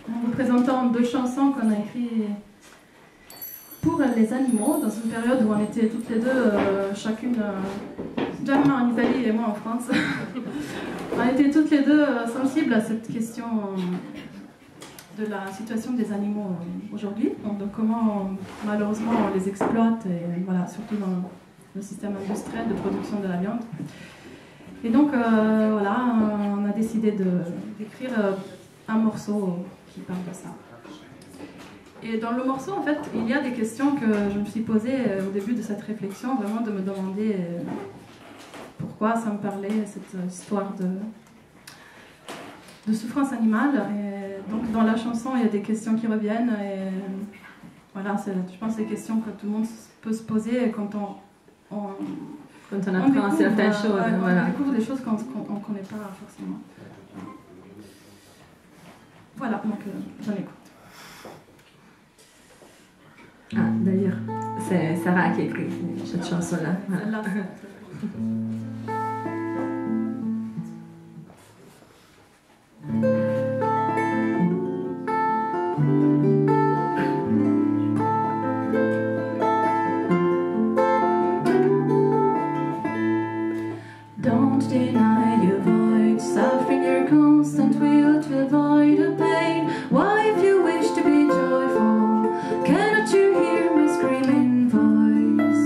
en vous présentant deux chansons qu'on a écrites pour les animaux, dans une période où on était toutes les deux, chacune, Gemma en Italie et moi en France. On était toutes les deux sensibles à cette question de la situation des animaux aujourd'hui, donc comment malheureusement on les exploite, et voilà, surtout dans le système industriel de production de la viande. Et donc voilà, on a décidé d'écrire un morceau qui parle de ça. Et dans le morceau, en fait, il y a des questions que je me suis posées au début de cette réflexion, vraiment de me demander pourquoi ça me parlait, cette histoire de souffrance animale. Et donc dans la chanson, il y a des questions qui reviennent. Et voilà, je pense des questions que tout le monde peut se poser quand on apprend certaines choses. On découvre des choses qu'on ne connaît pas forcément. Voilà, donc j'en écoute. Ah, d'ailleurs, c'est Sarah qui a écrit cette chanson-là. Voilà. Don't deny your void, suffering your constant will to avoid the pain. Why, if you wish to be joyful, cannot you hear my screaming voice?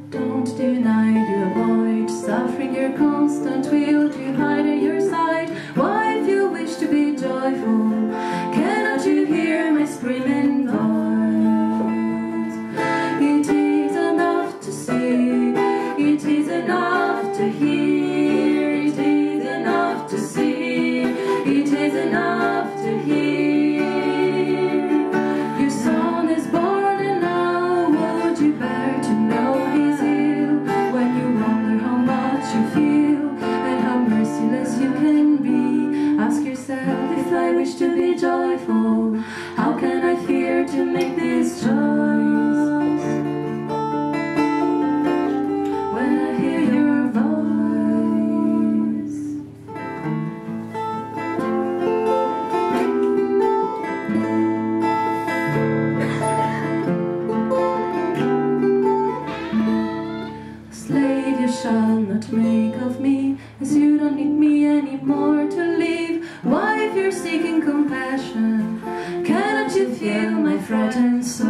Don't deny your void, suffering your constant will to hide at your side. Why, if you wish to be joyful, cannot you hear my screaming voice? It is enough to hear, it is enough to see, it is enough to hear. Your son is born and now would you bear to know he's ill? When you wonder how much you feel and how merciless you can be, ask yourself, if I wish to be joyful, how can I fear to make this choice? Shall not make of me, as you don't need me anymore to live. Why, if you're seeking compassion, cannot you feel my frightened soul?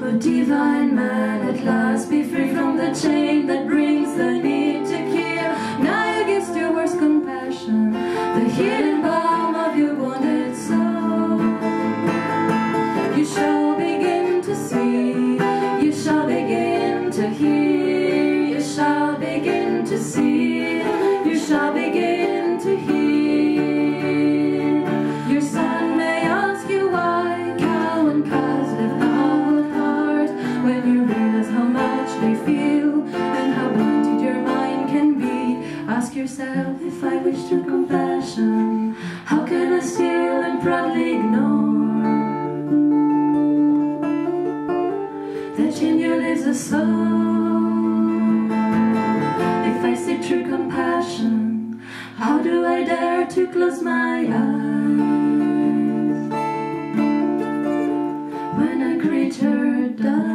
O divine man, at last be free from the chain that brings the need to kill. Now you give to worst compassion, the hidden balm of your wounded soul. You shall begin to see, you shall begin to hear, you shall begin to see, you shall begin to hear. Your son may ask you why cow and calves live a humble heart, when you realize how much they feel and how blinded your mind can be. Ask yourself, if I wish true compassion, how can I still and proudly ignore that in you lives a soul? If I seek true compassion, how do I dare to close my eyes when a creature dies?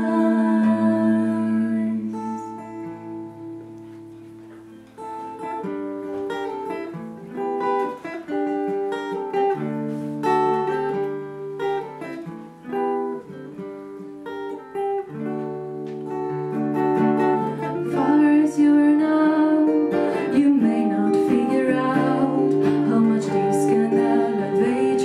You may not figure out how much this can elevate